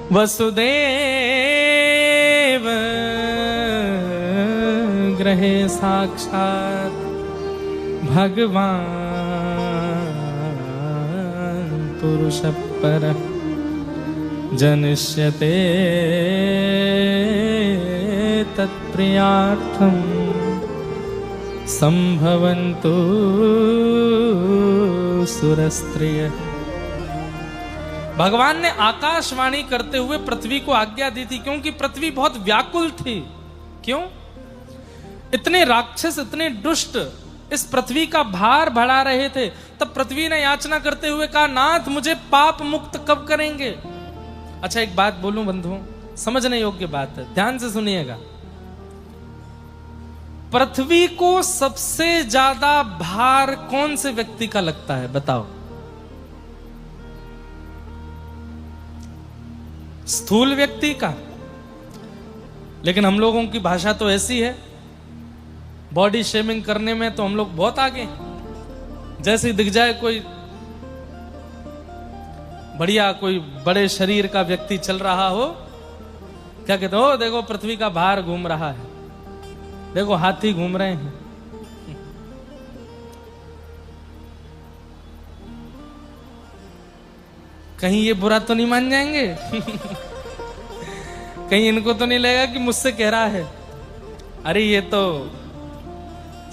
वसुदेव ग्रहे साक्षात भगवान पुरुष पर जनिष्यते तत्प्रियार्थम संभवन्तु सुरस्त्रिय। भगवान ने आकाशवाणी करते हुए पृथ्वी को आज्ञा दी थी, क्योंकि पृथ्वी बहुत व्याकुल थी। क्यों? इतने राक्षस, इतने दुष्ट इस पृथ्वी का भार बढ़ा रहे थे। तब पृथ्वी ने याचना करते हुए कहा, नाथ मुझे पाप मुक्त कब करेंगे? अच्छा एक बात बोलूं बंधुओं, समझने योग्य बात है, ध्यान से सुनिएगा। पृथ्वी को सबसे ज्यादा भार कौन से व्यक्ति का लगता है बताओ? स्थूल व्यक्ति का। लेकिन हम लोगों की भाषा तो ऐसी है, बॉडी शेमिंग करने में तो हम लोग बहुत आगे। जैसे ही दिख जाए कोई बढ़िया, कोई बड़े शरीर का व्यक्ति चल रहा हो, क्या कहते हो? देखो पृथ्वी का भार घूम रहा है, देखो हाथी घूम रहे हैं। कहीं ये बुरा तो नहीं मान जाएंगे? कहीं इनको तो नहीं लगेगा कि मुझसे कह रहा है? अरे ये तो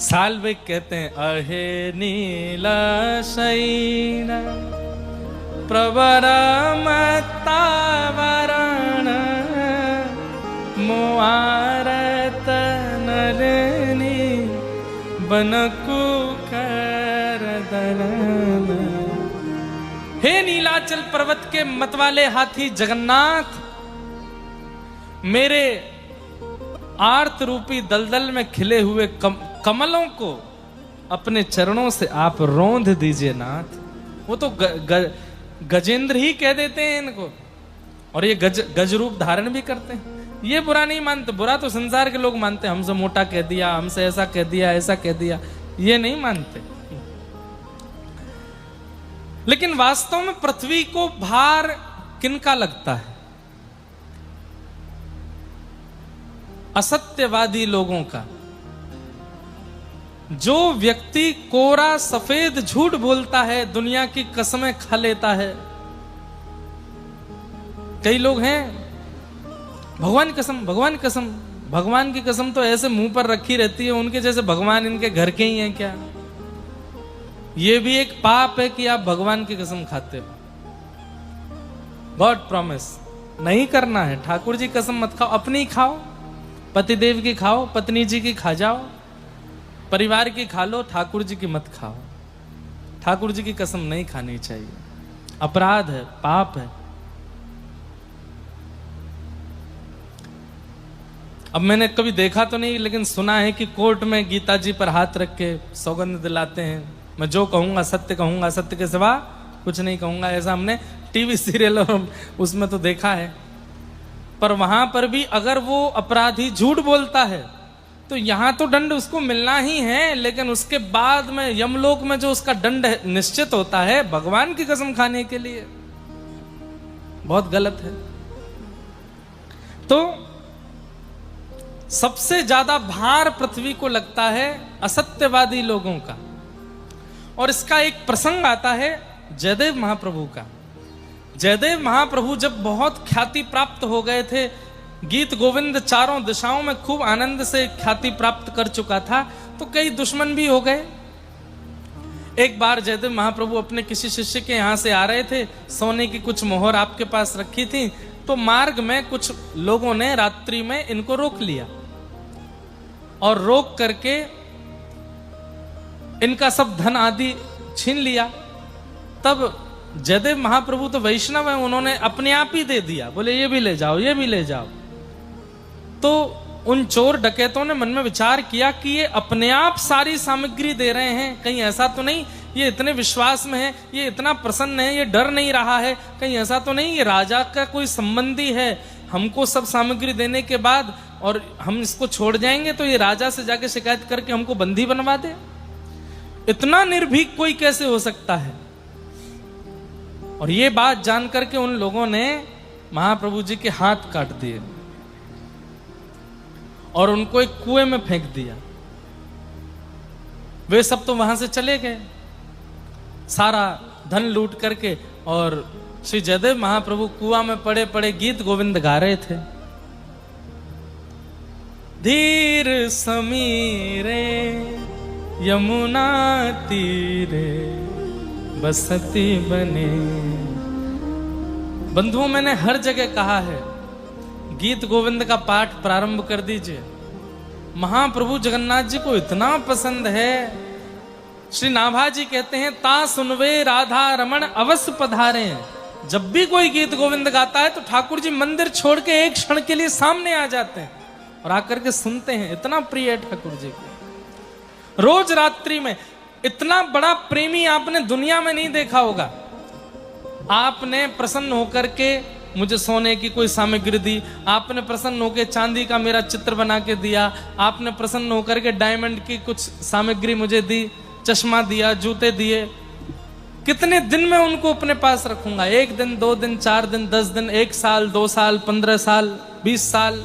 साल्विक कहते हैं, अहे नीला शयन प्रवरमतावरण मुआरत नलिनी बनकु करदलन। हे नीलाचल पर्वत के मतवाले हाथी जगन्नाथ, मेरे आर्त रूपी दलदल में खिले हुए कमलों को अपने चरणों से आप रौंद दीजिए नाथ। वो तो गजेंद्र ही कह देते हैं इनको, और ये गज रूप धारण भी करते हैं। ये बुरा नहीं मानते, बुरा तो संसार के लोग मानते हैं, हमसे मोटा कह दिया, हमसे ऐसा कह दिया, ऐसा कह दिया, ये नहीं मानते। लेकिन वास्तव में पृथ्वी को भार किनका लगता है? असत्यवादी लोगों का। जो व्यक्ति कोरा सफेद झूठ बोलता है, दुनिया की कसमें खा लेता है। कई लोग हैं, भगवान कसम, भगवान कसम, भगवान की कसम तो ऐसे मुंह पर रखी रहती है, उनके जैसे भगवान इनके घर के ही हैं क्या? ये भी एक पाप है कि आप भगवान की कसम खाते हो। गॉड प्रॉमिस नहीं करना है। ठाकुर जी कसम मत खाओ, अपनी खाओ, पतिदेव की खाओ, पत्नी जी की खा जाओ, परिवार की खा लो, ठाकुर जी की मत खाओ। ठाकुर जी की कसम नहीं खानी चाहिए, अपराध है, पाप है। अब मैंने कभी देखा तो नहीं, लेकिन सुना है कि कोर्ट में गीता जी पर हाथ रख के सौगंध दिलाते हैं, मैं जो कहूंगा सत्य कहूंगा, सत्य के सिवा कुछ नहीं कहूंगा। ऐसा हमने टीवी सीरियल और उसमें तो देखा है। पर वहां पर भी अगर वो अपराधी झूठ बोलता है तो यहां तो दंड उसको मिलना ही है, लेकिन उसके बाद में यमलोक में जो उसका दंड निश्चित होता है भगवान की कसम खाने के लिए, बहुत गलत है। तो सबसे ज्यादा भार पृथ्वी को लगता है असत्यवादी लोगों का। और इसका एक प्रसंग आता है जयदेव महाप्रभु का। जयदेव महाप्रभु जब बहुत ख्याति प्राप्त हो गए थे, गीत गोविंद चारों दिशाओं में खूब आनंद से ख्याति प्राप्त कर चुका था, तो कई दुश्मन भी हो गए। एक बार जयदेव महाप्रभु अपने किसी शिष्य के यहां से आ रहे थे, सोने की कुछ मोहर आपके पास रखी थी, तो मार्ग में कुछ लोगों ने रात्रि में इनको रोक लिया और रोक करके इनका सब धन आदि छीन लिया। तब जयदेव महाप्रभु तो वैष्णव है, उन्होंने अपने आप ही दे दिया, बोले ये भी ले जाओ, ये भी ले जाओ। तो उन चोर डकैतों ने मन में विचार किया कि ये अपने आप सारी सामग्री दे रहे हैं, कहीं ऐसा तो नहीं ये इतने विश्वास में है, ये इतना प्रसन्न है, ये डर नहीं रहा है, कहीं ऐसा तो नहीं ये राजा का कोई संबंधी है, हमको सब सामग्री देने के बाद और हम इसको छोड़ जाएंगे तो ये राजा से जाके शिकायत करके हमको बंदी बनवा दे। इतना निर्भीक कोई कैसे हो सकता है? और ये बात जान करके उन लोगों ने महाप्रभु जी के हाथ काट दिए और उनको एक कुएं में फेंक दिया। वे सब तो वहां से चले गए सारा धन लूट करके, और श्री जयदेव महाप्रभु कुआं में पड़े पड़े गीत गोविंद गा रहे थे। धीर समीरे यमुना तीरे बसती बने। बंधुओं, मैंने हर जगह कहा है, गीत गोविंद का पाठ प्रारंभ कर दीजिए। महाप्रभु जगन्नाथ जी को इतना पसंद है। श्री नाभा जी कहते हैं, ता सुनवे राधा रमण अवश्य पधारे। जब भी कोई गीत गोविंद गाता है तो ठाकुर जी मंदिर छोड़ के एक क्षण के लिए सामने आ जाते हैं और आकर के सुनते हैं। इतना प्रिय है ठाकुर जी को। रोज रात्रि में इतना बड़ा प्रेमी आपने दुनिया में नहीं देखा होगा। आपने प्रसन्न होकर के मुझे सोने की कोई सामग्री दी, आपने प्रसन्न होकर चांदी का मेरा चित्र बना के दिया, आपने प्रसन्न होकर के डायमंड की कुछ सामग्री मुझे दी, चश्मा दिया, जूते दिए। कितने दिन में उनको अपने पास रखूंगा? 1 दिन, 2 दिन, 4 दिन, 10 दिन, 1 साल, 2 साल, 15 साल, 20 साल।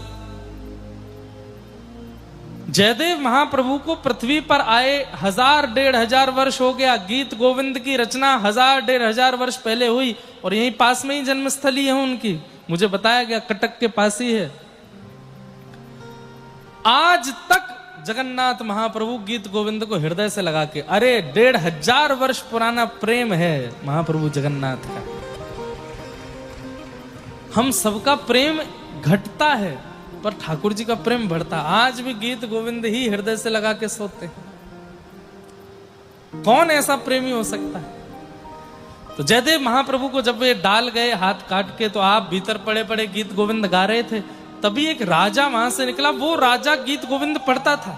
जयदेव महाप्रभु को पृथ्वी पर आए 1000-1500 वर्ष हो गया। गीत गोविंद की रचना 1000-1500 वर्ष पहले हुई और यहीं पास में ही जन्मस्थली है उनकी। मुझे बताया गया कटक के पास ही है। आज तक जगन्नाथ महाप्रभु गीत गोविंद को हृदय से लगा के, अरे 1500 वर्ष पुराना प्रेम है महाप्रभु जगन्नाथ का। हम सबका प्रेम घटता है पर ठाकुर जी का प्रेम बढ़ता। आज भी गीत गोविंद ही हृदय से लगा के सोते हैं। कौन ऐसा प्रेमी हो सकता है? तो जयदेव महाप्रभु को जब वे डाल गए हाथ काट के, तो आप भीतर पड़े पड़े गीत गोविंद गा रहे थे। तभी एक राजा वहां से निकला। वो राजा गीत गोविंद पढ़ता था।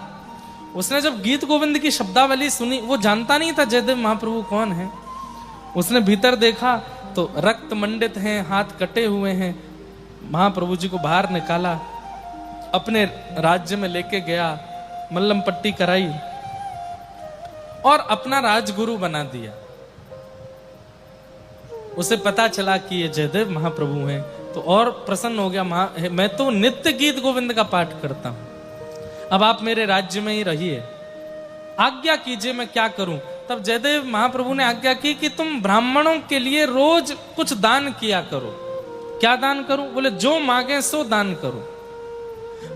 उसने जब गीत गोविंद की शब्दावली सुनी, वो जानता नहीं था जयदेव महाप्रभु कौन है। उसने भीतर देखा तो रक्त मंडित हैं, हाथ कटे हुए हैं। महाप्रभु जी को बाहर निकाला, अपने राज्य में लेके गया, मल्लम पट्टी कराई और अपना राजगुरु बना दिया। उसे पता चला कि ये जयदेव महाप्रभु हैं, तो और प्रसन्न हो गया। मैं तो नित्य गीत गोविंद का पाठ करता हूं, अब आप मेरे राज्य में ही रहिए, आज्ञा कीजिए मैं क्या करूं। तब जयदेव महाप्रभु ने आज्ञा की कि तुम ब्राह्मणों के लिए रोज कुछ दान किया करो। क्या दान करूं? बोले जो मांगे सो दान करो।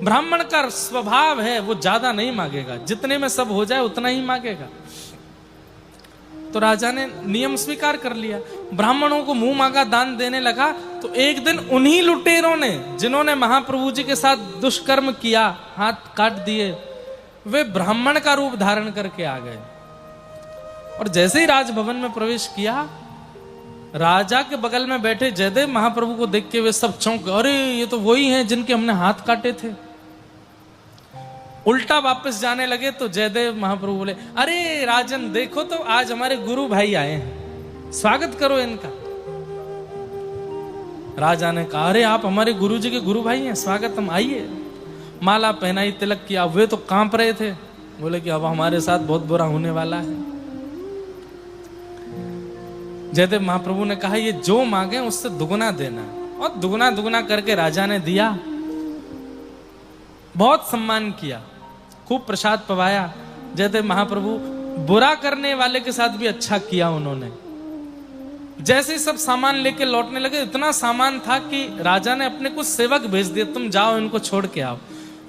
ब्राह्मण का स्वभाव है, वो ज्यादा नहीं मांगेगा, जितने में सब हो जाए उतना ही मांगेगा। तो राजा ने नियम स्वीकार कर लिया, ब्राह्मणों को मुंह मांगा दान देने लगा। तो एक दिन उन्हीं लुटेरों ने, जिन्होंने महाप्रभु जी के साथ दुष्कर्म किया, हाथ काट दिए, वे ब्राह्मण का रूप धारण करके आ गए और जैसे ही राजभवन में प्रवेश किया, राजा के बगल में बैठे जयदेव महाप्रभु को देख के वे सब चौंक, अरे ये तो वही हैं जिनके हमने हाथ काटे थे। उल्टा वापस जाने लगे तो जयदेव महाप्रभु बोले, अरे राजन देखो तो आज हमारे गुरु भाई आए हैं, स्वागत करो इनका। राजा ने कहा, अरे आप हमारे गुरु जी के गुरु भाई हैं, स्वागत, हम आइए। माला पहनाई, तिलक किया। वे तो कांप रहे थे, बोले कि अब हमारे साथ बहुत बुरा होने वाला है। जयदेव महाप्रभु ने कहा, ये जो मांगे उससे दुगुना देना, और दुगुना दुगुना करके राजा ने दिया। बहुत सम्मान किया, खूब प्रसाद पवाया। जयदेव महाप्रभु बुरा करने वाले के साथ भी अच्छा किया उन्होंने। जैसे ही सब सामान लेके लौटने लगे, इतना सामान था कि राजा ने अपने कुछ सेवक भेज दिए, तुम जाओ इनको छोड़ के आओ।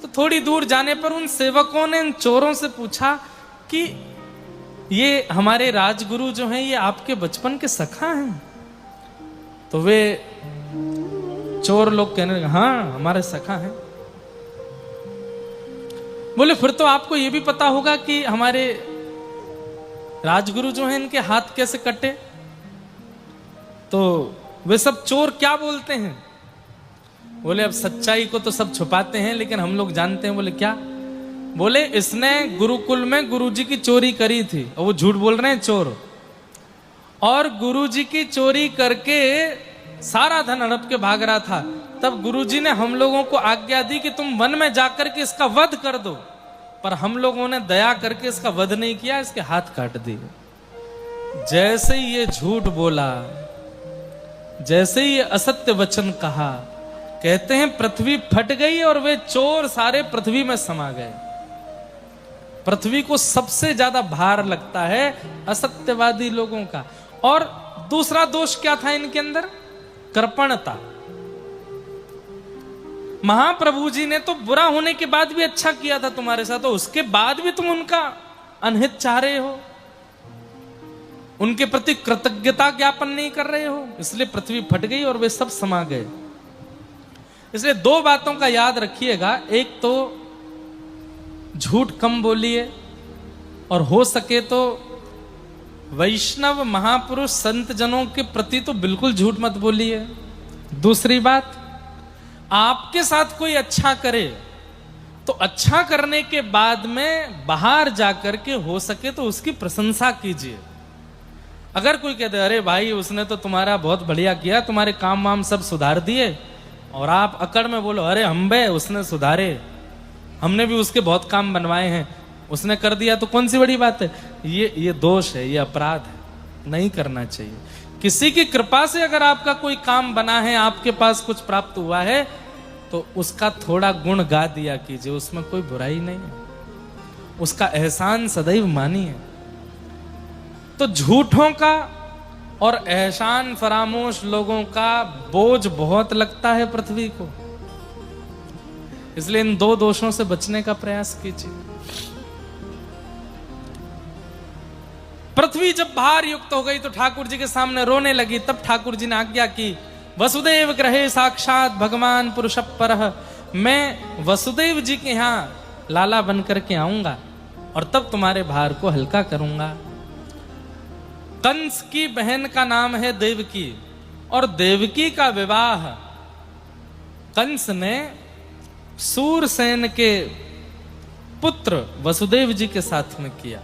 तो थोड़ी दूर जाने पर उन सेवकों ने इन चोरों से पूछा कि ये हमारे राजगुरु जो हैं, ये आपके बचपन के सखा हैं? तो वे चोर लोग कहने लगे, हाँ हमारे सखा हैं। बोले फिर तो आपको ये भी पता होगा कि हमारे राजगुरु जो हैं, इनके हाथ कैसे कटे? तो वे सब चोर क्या बोलते हैं? बोले अब सच्चाई को तो सब छुपाते हैं, लेकिन हम लोग जानते हैं। बोले क्या? बोले इसने गुरुकुल में गुरुजी की चोरी करी थी, और वो झूठ बोल रहे हैं चोर, और गुरुजी की चोरी करके सारा धन हड़प के भाग रहा था। तब गुरुजी ने हम लोगों को आज्ञा दी कि तुम वन में जाकर के इसका वध कर दो, पर हम लोगों ने दया करके इसका वध नहीं किया, इसके हाथ काट दिए। जैसे ही ये झूठ बोला, जैसे ही असत्य वचन कहा, कहते हैं पृथ्वी फट गई और वे चोर सारे पृथ्वी में समा गए। पृथ्वी को सबसे ज्यादा भार लगता है असत्यवादी लोगों का। और दूसरा दोष क्या था इनके अंदर? कृपणता। महाप्रभु जी ने तो बुरा होने के बाद भी अच्छा किया था तुम्हारे साथ, तो उसके बाद भी तुम उनका अनहित चाह रहे हो, उनके प्रति कृतज्ञता ज्ञापन नहीं कर रहे हो, इसलिए पृथ्वी फट गई और वे सब समा गए। इसलिए दो बातों का याद रखिएगा, एक तो झूठ कम बोलिए और हो सके तो वैष्णव महापुरुष संत जनों के प्रति तो बिल्कुल झूठ मत बोलिए। दूसरी बात, आपके साथ कोई अच्छा करे तो अच्छा करने के बाद में बाहर जाकर के हो सके तो उसकी प्रशंसा कीजिए। अगर कोई कहते अरे भाई उसने तो तुम्हारा बहुत बढ़िया किया, तुम्हारे काम वाम सब सुधार दिए, और आप अकड़ में बोलो अरे हम बे उसने सुधारे, हमने भी उसके बहुत काम बनवाए हैं, उसने कर दिया तो कौन सी बड़ी बात है। ये दोष है, ये अपराध है, नहीं करना चाहिए। किसी की कृपा से अगर आपका कोई काम बना है, आपके पास कुछ प्राप्त हुआ है, तो उसका थोड़ा गुण गा दिया कीजिए, उसमें कोई बुराई नहीं है, उसका एहसान सदैव मानिए। तो झूठों का और एहसान फरामोश लोगों का बोझ बहुत लगता है पृथ्वी को, इसलिए इन दो दोषों से बचने का प्रयास कीजिए। पृथ्वी जब भार युक्त हो गई तो ठाकुर जी के सामने रोने लगी। तब ठाकुर जी ने आज्ञा की, वसुदेव ग्रहे साक्षात भगवान पुरुष परः, मैं वसुदेव जी के यहां लाला बन करके आऊंगा और तब तुम्हारे भार को हल्का करूंगा। कंस की बहन का नाम है देवकी, और देवकी का विवाह कंस ने सूरसेन के पुत्र वसुदेव जी के साथ में किया।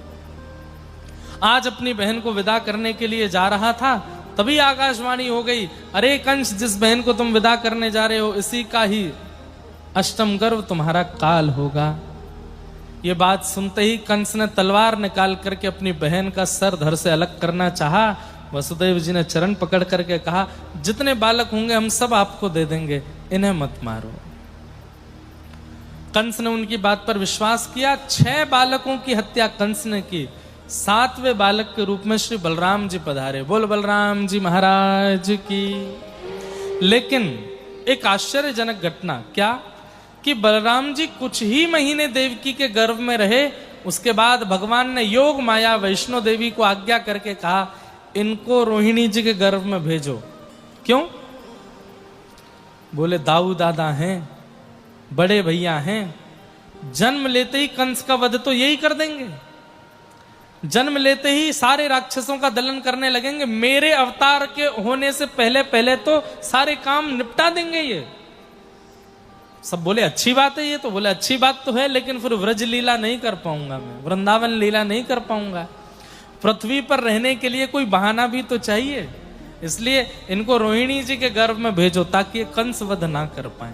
आज अपनी बहन को विदा करने के लिए जा रहा था, तभी आकाशवाणी हो गई, अरे कंस, जिस बहन को तुम विदा करने जा रहे हो इसी का ही अष्टम गर्भ तुम्हारा काल होगा। ये बात सुनते ही कंस ने तलवार निकाल करके अपनी बहन का सर धड़ से अलग करना चाहा। वसुदेव जी ने चरण पकड़ करके कहा, जितने बालक होंगे हम सब आपको दे देंगे, इन्हें मत मारो। कंस ने उनकी बात पर विश्वास किया। 6 बालकों की हत्या कंस ने की। 7वें बालक के रूप में श्री बलराम जी पधारे। बोल बलराम जी महाराज की। लेकिन एक आश्चर्यजनक घटना, क्या कि बलराम जी कुछ ही महीने देवकी के गर्भ में रहे, उसके बाद भगवान ने योग माया वैष्णो देवी को आज्ञा करके कहा, इनको रोहिणी जी के गर्भ में भेजो। क्यों? बोले दाऊ दादा हैं, बड़े भैया हैं, जन्म लेते ही कंस का वध तो यही कर देंगे, जन्म लेते ही सारे राक्षसों का दलन करने लगेंगे, मेरे अवतार के होने से पहले पहले तो सारे काम निपटा देंगे ये। सब बोले अच्छी बात है ये, तो बोले अच्छी बात तो है, लेकिन फिर व्रज लीला नहीं कर पाऊंगा मैं, वृंदावन लीला नहीं कर पाऊंगा। पृथ्वी पर रहने के लिए कोई बहाना भी तो चाहिए, इसलिए इनको रोहिणी जी के गर्भ में भेजो ताकि कंस वध ना कर पाए।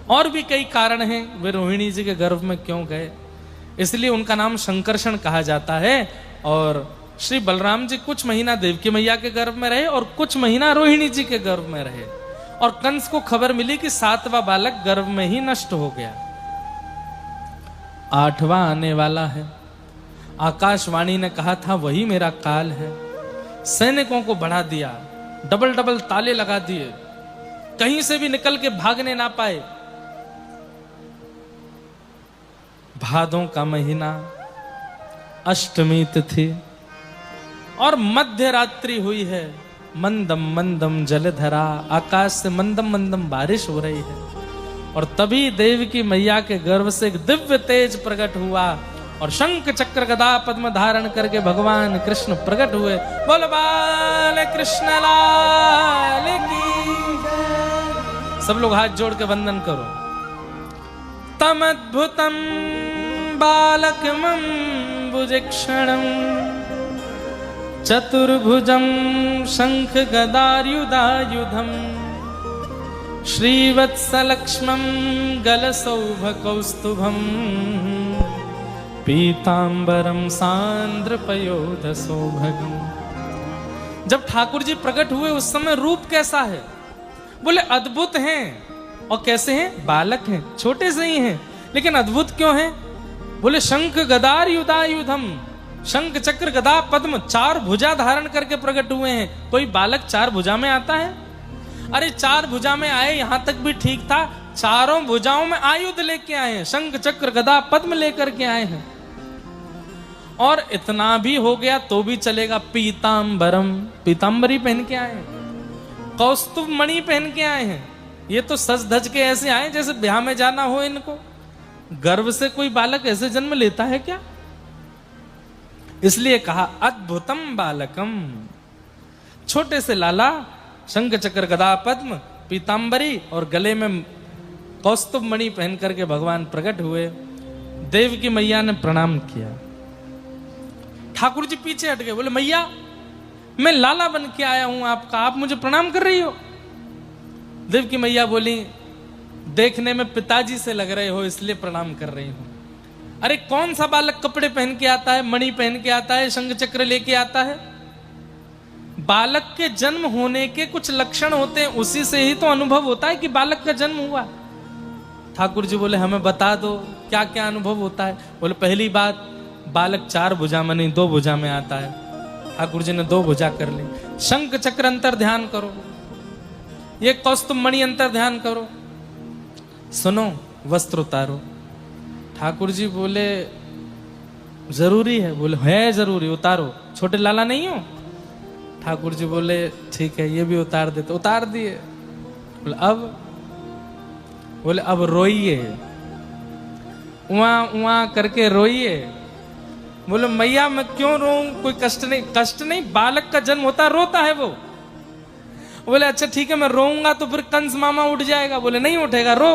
और भी कई कारण हैं वे रोहिणी जी के गर्भ में क्यों गए, इसलिए उनका नाम शंकरषण कहा जाता है। और श्री बलराम जी कुछ महीना देवकी मैया के गर्भ में रहे और कुछ महीना रोहिणी जी के गर्भ में रहे, और कंस को खबर मिली कि 7वां बालक गर्भ में ही नष्ट हो गया, 8वां आने वाला है। आकाशवाणी ने कहा था वही मेरा काल है। सैनिकों को बढ़ा दिया, डबल डबल ताले लगा दिए, कहीं से भी निकल के भागने ना पाए। भादों का महीना, अष्टमी तिथि और मध्य रात्रि हुई है। मंदम मंदम जलधरा, आकाश से मंदम मंदम बारिश हो रही है, और तभी देवकी मैया के गर्भ से एक दिव्य तेज प्रकट हुआ और शंख चक्र गदा पद्म धारण करके भगवान कृष्ण प्रकट हुए। बोल बाल कृष्ण लाल की। सब लोग हाथ जोड़ के वंदन करो। तमद्भुतम बालकमं भुजक्षणं चतुर्भुजं शंख गदायुधायुधं श्रीवत्सलक्ष्मं गलसौभकौस्तुभं पीतांबरं सान्द्रपयोधसौभगं जब ठाकुर जी प्रकट हुए उस समय रूप कैसा है? बोले अद्भुत हैं। और कैसे हैं? बालक हैं, छोटे से ही हैं, लेकिन अद्भुत क्यों हैं? बोले शंख गदार युधायुधम, शंख चक्र गदा पद्म, 4 भुजा धारण करके प्रकट हुए हैं। कोई बालक 4 भुजा में आता है? अरे 4 भुजा में आए यहां तक भी ठीक था, चारों भुजाओं में आयुध लेके आए हैं, शंख चक्र गदा पद्म लेकर के आए हैं। और इतना भी हो गया तो भी चलेगा, पीतांबरम, पीतांबरी पहन के आए हैं, कौस्तुभ मणि पहन के आए हैं। ये तो सज धज के ऐसे आए जैसे ब्याह में जाना हो इनको। गर्व से कोई बालक ऐसे जन्म लेता है क्या? इसलिए कहा अद्भुतम बालकम, छोटे से लाला, शंख चक्र गदा पद्म, पीतांबरी और गले में कौस्तुभ मणि पहन करके भगवान प्रकट हुए। देव की मैया ने प्रणाम किया। ठाकुर जी पीछे हट गए, बोले मैया मैं लाला बन के आया हूं आपका, आप मुझे प्रणाम कर रही हो? देव की मैया बोली देखने में पिताजी से लग रहे हो इसलिए प्रणाम कर रही हूं। अरे कौन सा बालक कपड़े पहन के आता है, मणि पहन के आता है, शंख चक्र लेके आता है? बालक के जन्म होने के कुछ लक्षण होते हैं, उसी से ही तो अनुभव होता है कि बालक का जन्म हुआ। ठाकुर जी बोले हमें बता दो क्या क्या अनुभव होता है। बोले पहली बात, बालक 4 भुजा में नहीं 2 भुजा में आता है। ठाकुर जी ने 2 भुजा कर ली। शंख चक्र अंतर ध्यान करो, ये कौस्तुभ मणि अंतर ध्यान करो। सुनो, वस्त्र उतारो। ठाकुर जी बोले जरूरी है? बोले है जरूरी, उतारो। छोटे लाला नहीं हो? ठाकुर जी बोले ठीक है ये भी उतार देते। उतार दिए। बोले अब? बोले अब रोइए, उआ उआ करके रोइए। बोले मैया मैं क्यों रोऊं? कोई कष्ट नहीं। कष्ट नहीं, बालक का जन्म होता रोता है वो। बोले अच्छा ठीक है मैं रोऊंगा तो फिर कंस मामा उठ जाएगा। बोले नहीं उठेगा, रो।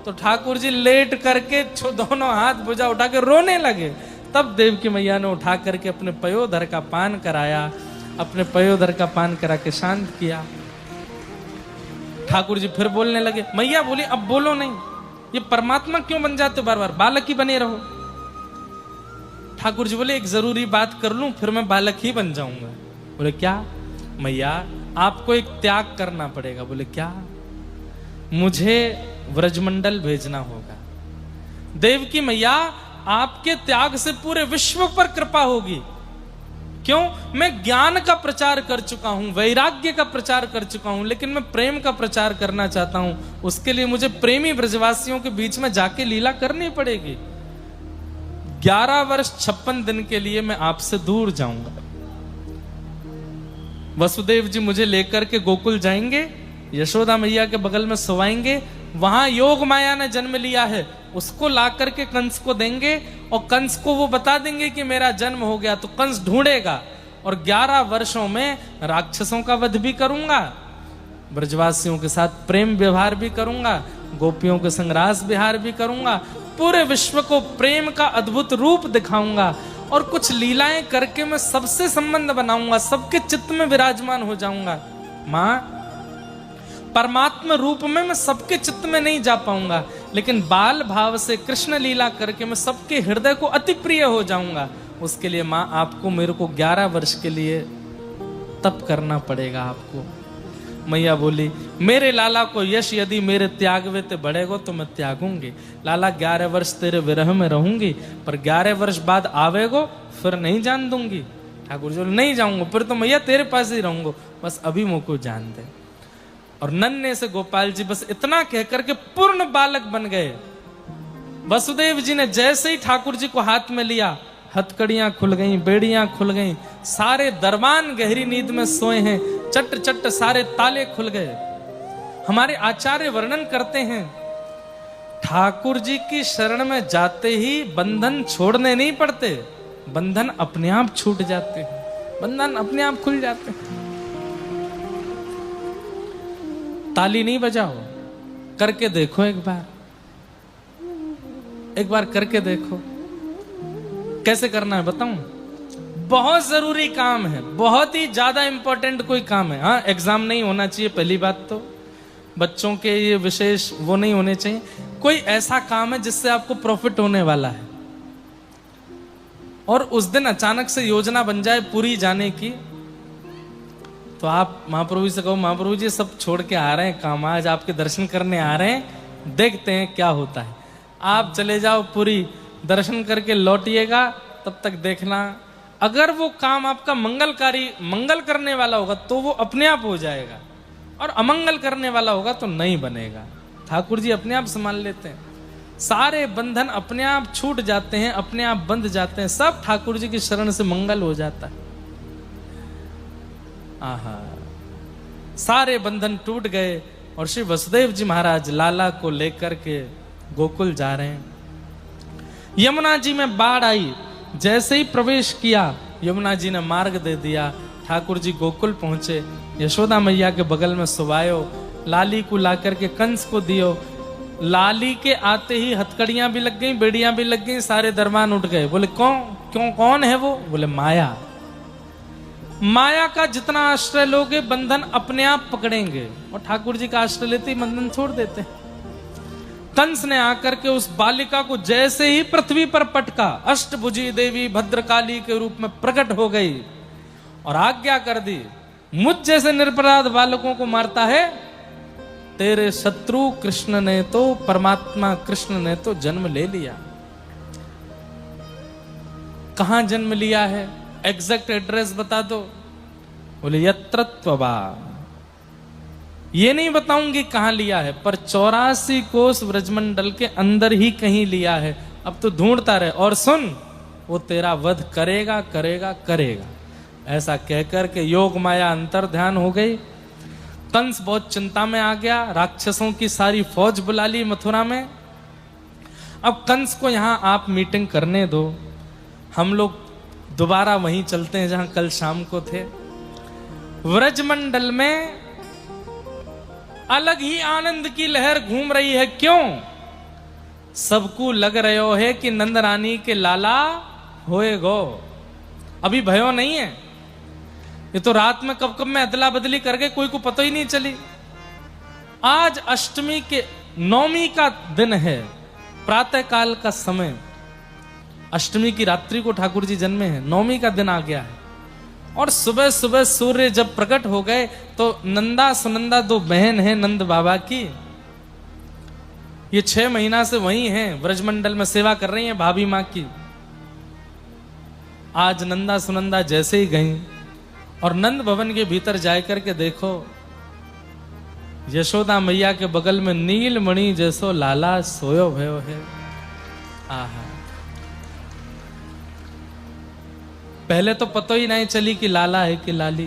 तो ठाकुर जी लेट करके दोनों हाथ भुजा उठा के रोने लगे। तब देव की मैया ने उठा करके अपने पयोधर का पान कराया, अपने पयोधर का पान करा के शांत किया। ठाकुर जी फिर बोलने लगे। मैया बोली अब बोलो नहीं, ये परमात्मा क्यों बन जाते हो बार बार, बालक ही बने रहो। ठाकुर जी बोले एक जरूरी बात कर लूं फिर मैं बालक ही बन जाऊंगा। बोले क्या? मैया आपको एक त्याग करना पड़ेगा। बोले क्या? मुझे व्रजमंडल भेजना होगा। देव की मैया आपके त्याग से पूरे विश्व पर कृपा होगी। क्यों? मैं ज्ञान का प्रचार कर चुका हूं, वैराग्य का प्रचार कर चुका हूं, लेकिन मैं प्रेम का प्रचार करना चाहता हूं। उसके लिए मुझे प्रेमी ब्रजवासियों के बीच में जाके लीला करनी पड़ेगी। 11 वर्ष 56 दिन के लिए मैं आपसे दूर जाऊंगा। वसुदेव जी मुझे लेकर के गोकुल जाएंगे, यशोदा मैया के बगल में सोवाएंगे। वहां योग माया ने जन्म लिया है, उसको ला करके कंस को देंगे और कंस को वो बता देंगे कि मेरा जन्म हो गया। तो कंस ढूंढेगा और 11 वर्षों में राक्षसों का वध भी करूंगा, ब्रजवासियों के साथ प्रेम व्यवहार भी करूंगा, गोपियों के संग रास विहार भी करूंगा, पूरे विश्व को प्रेम का अद्भुत रूप दिखाऊंगा और कुछ लीलाएं करके मैं सबसे संबंध बनाऊंगा, सबके चित्त में विराजमान हो जाऊंगा। मां परमात्मा रूप में मैं सबके चित्त में नहीं जा पाऊंगा, लेकिन बाल भाव से कृष्ण लीला करके मैं सबके हृदय को अति प्रिय हो जाऊंगा। उसके लिए मां आपको मेरे को 11 वर्ष के लिए तप करना पड़ेगा आपको। मैया बोली मेरे लाला को यश यदि मेरे त्यागवे ते बढ़ेगो तो मैं त्यागूंगी। लाला 11 वर्ष तेरे विरह में रहूंगी, पर 11 वर्ष बाद आवेगो फिर नहीं जान दूंगी। ठाकुर जी नहीं जाऊंगा, फिर तो मैया तेरे पास ही रहूंगा, बस अभी मुझको जान दे। और नन्हे से गोपाल जी बस इतना कहकर के पूर्ण बालक बन गए। वसुदेव जी ने जैसे ही ठाकुर जी को हाथ में लिया, हथकड़ियां खुल गईं, बेड़ियां खुल गईं, सारे दरबान गहरी नींद में सोए हैं, चट चट सारे ताले खुल गए। हमारे आचार्य वर्णन करते हैं ठाकुर जी की शरण में जाते ही बंधन छोड़ने नहीं पड़ते, बंधन अपने आप छूट जाते हैं, बंधन अपने आप खुल जाते हैं। ताली नहीं बजाओ, करके देखो एक बार करके देखो कैसे करना है बताऊं। बहुत जरूरी काम है, बहुत ही ज्यादा इंपॉर्टेंट कोई काम है। हाँ एग्जाम नहीं होना चाहिए, पहली बात तो बच्चों के ये विशेष वो नहीं होने चाहिए। कोई ऐसा काम है जिससे आपको प्रॉफिट होने वाला है और उस दिन अचानक से योजना बन जाए पूरी जाने की, तो आप महाप्रभु से कहो, महाप्रभु जी सब छोड़ के आ रहे हैं काम, आज आपके दर्शन करने आ रहे हैं, देखते हैं क्या होता है। आप चले जाओ, पूरी दर्शन करके लौटिएगा, तब तक देखना अगर वो काम आपका मंगलकारी, मंगल करने वाला होगा तो वो अपने आप हो जाएगा, और अमंगल करने वाला होगा तो नहीं बनेगा। ठाकुर जी अपने आप संभाल लेते हैं, सारे बंधन अपने आप छूट जाते हैं, अपने आप बंध जाते हैं, सब ठाकुर जी की शरण से मंगल हो जाता है। आहा, सारे बंधन टूट गए और श्री वसुदेव जी महाराज लाला को लेकर के गोकुल जा रहे हैं। यमुना जी में बाढ़ आई, जैसे ही प्रवेश किया यमुना जी ने मार्ग दे दिया, ठाकुर जी गोकुल पहुंचे, यशोदा मैया के बगल में सुवायो, लाली को ला करके कंस को दियो। लाली के आते ही हथकड़ियां भी लग गई, बेड़ियां भी लग गई, सारे दरबान उठ गए। बोले कौन है वो? बोले माया। माया का जितना आश्रय लोगे बंधन अपने आप पकड़ेंगे, और ठाकुर जी का आश्रय लेते ही बंधन छोड़ देते हैं। कंस ने आकर के उस बालिका को जैसे ही पृथ्वी पर पटका, अष्टभुजी देवी भद्रकाली के रूप में प्रकट हो गई और आज्ञा कर दी, मुझ जैसे निरपराध बालकों को मारता है, तेरे शत्रु कृष्ण ने तो, परमात्मा कृष्ण ने तो जन्म ले लिया। कहां जन्म लिया है? एग्जैक्ट एड्रेस बता दो। बोले यत्र त्वबा। ये नहीं बताऊंगी कहां लिया है, पर 84 कोस ब्रजमंडल के अंदर ही कहीं लिया है। अब तो ढूंढता रहे, और सुन, वो तेरा वध करेगा करेगा करेगा। ऐसा कहकर के योग माया अंतर ध्यान हो गई। कंस बहुत चिंता में आ गया, राक्षसों की सारी फौज बुला ली मथुरा में। अब कंस को यहां आप मीटिंग करने दो, हम लोग दोबारा वहीं चलते हैं जहां कल शाम को थे। व्रजमंडल में अलग ही आनंद की लहर घूम रही है। क्यों? सबको लग रहे है कि नंद रानी के लाला होए गो। अभी भयो नहीं है, ये तो रात में कब कब में अदला बदली करके कोई को पता ही नहीं चली। आज अष्टमी के नौमी का दिन है, प्रातः काल का समय, अष्टमी की रात्रि को ठाकुर जी जन्मे हैं, नौमी का दिन आ गया है। और सुबह सुबह सूर्य जब प्रकट हो गए तो नंदा सुनंदा दो बहन हैं नंद बाबा की, ये 6 महीना से वही हैं, ब्रजमंडल में सेवा कर रही हैं भाभी माँ की। आज नंदा सुनंदा जैसे ही गई और नंद भवन के भीतर जाकर के देखो, यशोदा मैया के बगल में नीलमणि जैसो लाला सोयो भयो है। आहा, पहले तो पता ही नहीं चली कि लाला है कि लाली।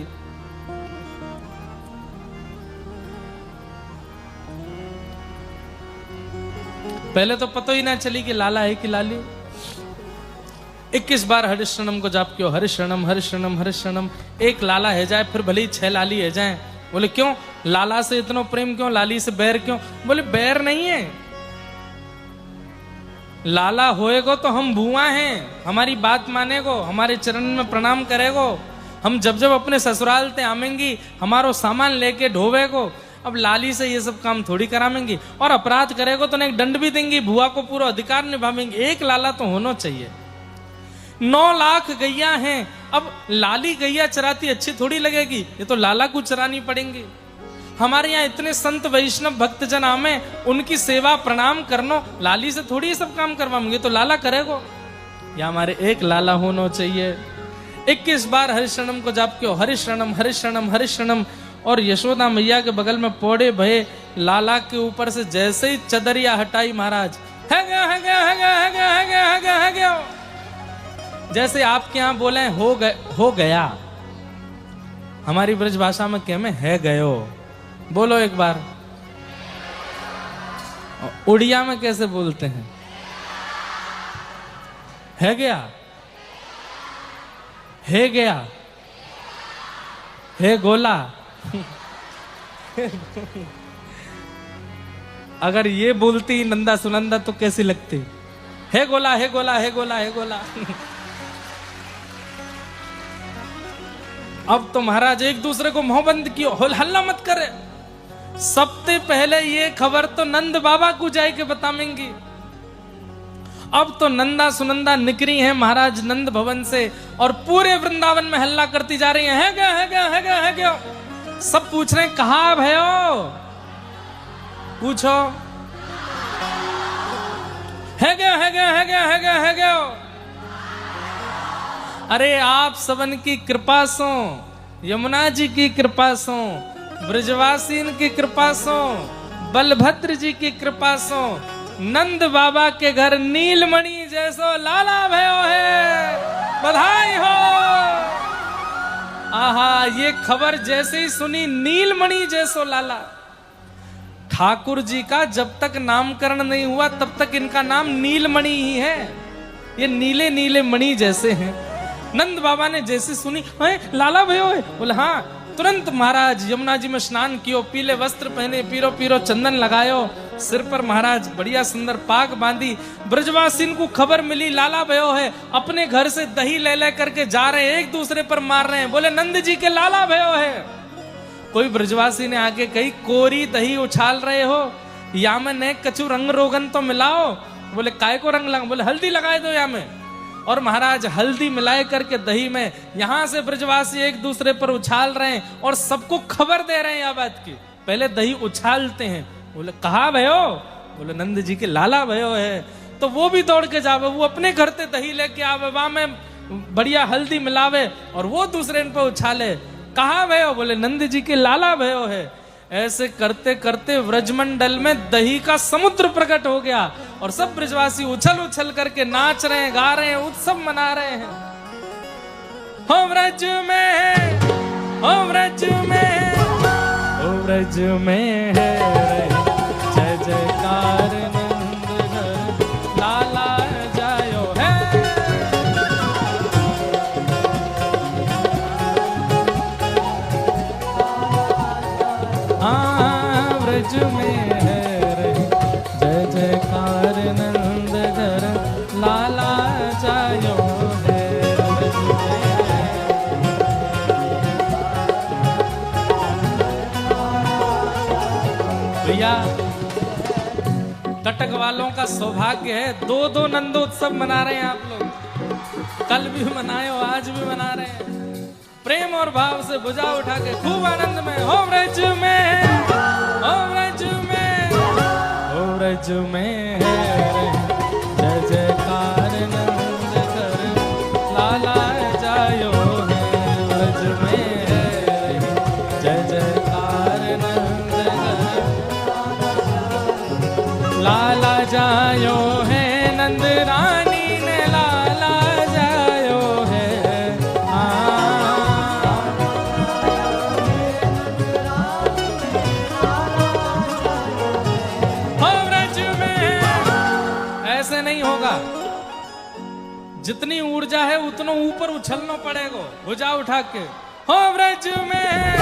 पहले तो पता ही ना चली कि लाला है कि लाली। 21 बार हरिशरणम को जाप क्यों, हरिशरणम हरिशरणम हरिशरणम। एक लाला है जाए, फिर भले ही 6 लाली है जाए। बोले क्यों? लाला से इतना प्रेम क्यों, लाली से बैर क्यों? बोले बैर नहीं है, लाला होएगो तो हम भुआ हैं, हमारी बात मानेगो, हमारे चरण में प्रणाम करेगो। हम जब जब अपने ससुराल ते आमेंगी, हमारो सामान लेके ढोवेगो। अब लाली से ये सब काम थोड़ी करामेंगी, और अपराध करेगो तो एक दंड भी देंगी, भुआ को पूरा अधिकार निभावेंगे। एक लाला तो होना चाहिए। 9 लाख गैया हैं, अब लाली गैया चराती अच्छी थोड़ी लगेगी, ये तो लाला को चरानी पड़ेंगी। हमारे यहाँ इतने संत वैष्णव भक्तजन आमे, उनकी सेवा प्रणाम करनो, लाली से थोड़ी सब काम करवाएंगे, तो लाला करेगो। या हमारे एक लाला होना चाहिए। 21 बार हरिशरणम को जाप क्यों, हरिशरणम हरिशरणम हरिशरणम। और यशोदा मैया के बगल में पौड़े भये लाला के ऊपर से जैसे ही चदरिया हटाई महाराज, है गया है गया है गया है गया है गया है गया है गया। जैसे आपके यहाँ बोले हो गया, हमारी ब्रज भाषा में क्या में है गयो। बोलो एक बार। उड़िया में कैसे बोलते हैं? है गया, है गया, है गोला। अगर ये बोलती नंदा सुनंदा तो कैसी लगती? है गोला है गोला है गोला है गोला। अब तो महाराज एक दूसरे को मोहबंद कियो, हल्ला मत करे। सबसे पहले ये खबर तो नंद बाबा को जाए के बताएंगी। अब तो नंदा सुनंदा निकली हैं महाराज नंद भवन से, और पूरे वृंदावन में हल्ला करती जा रही है गया है गया है गया है गया। सब पूछ रहे हैं कहाँ भयो, पूछो। है गयो। अरे आप सबन की कृपा सो, यमुना जी की कृपा सो, ब्रजवासीन की कृपा सो, बलभद्र जी की कृपा सो, नंद बाबा के घर नीलमणि जैसो लाला भयो है, बधाई हो। आहा, ये खबर जैसे ही सुनी, नीलमणि जैसो लाला। ठाकुर जी का जब तक नामकरण नहीं हुआ तब तक इनका नाम नीलमणि ही है। ये नीले नीले मणि जैसे हैं। नंद बाबा ने जैसे सुनी, लाला भयो है, बोले हाँ। तुरंत महाराज यमुना जी में स्नान कियो, पीले वस्त्र पहने, पीरो पीरो चंदन लगायो, सिर पर महाराज बढ़िया सुंदर पाग बांधी। ब्रजवासीन को खबर मिली लाला भयो है, अपने घर से दही ले करके जा रहे हैं, एक दूसरे पर मार रहे हैं, बोले नंद जी के लाला भयो है। कोई ब्रजवासी ने आके कही, कोरी दही उछाल रहे हो, या में ने कछु रंग रोगन तो मिलाओ। बोले काय को रंग लगा, बोले हल्दी लगाए दो या में। और महाराज हल्दी मिलाए करके दही में, यहां से ब्रजवासी एक दूसरे पर उछाल रहे हैं और सबको खबर दे रहे हैं यह बात की। पहले दही उछालते हैं, बोले कहा भयो, बोले नंद जी के लाला भयो है। तो वो भी दौड़ के जावे, वो अपने घर से दही लेके आवे, वहां में बढ़िया हल्दी मिलावे और वो दूसरे इन पर उछाले। कहा भयो, बोले नंद जी के लाला भयो है। ऐसे करते करते व्रजमंडल में दही का समुद्र प्रकट हो गया और सब ब्रजवासी उछल उछल करके नाच रहे हैं, गा रहे हैं, उत्सव मना रहे हैं। हो व्रज में, हो व्रज में, हो व्रज में है जय जयकार नंद घर लाला जायो है। व्रज में है जय जयकार नंद घर लाला जायो है। भैया कटक वालों का सौभाग्य है, दो दो नंदोत्सव मना रहे हैं आप लोग। कल भी मनाए हो, आज भी मना रहे हैं। प्रेम और भाव से भुजा उठा के खूब आनंद में। हो व्रज में, हो व्रज में, हो व्रज में है जय जयकार नंद घर लाला जायो है। व्रज में है जय जयकार नंद घर लाला जायो है। नंद रानी ने लाला जायो है। ऐसे नहीं होगा, जितनी ऊर्जा है उतना ऊपर उछलना पड़ेगा, भुजा उठा के। हो व्रज में,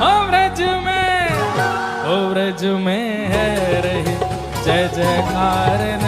हो व्रज में, हो व्रज में है रही जय जयकार न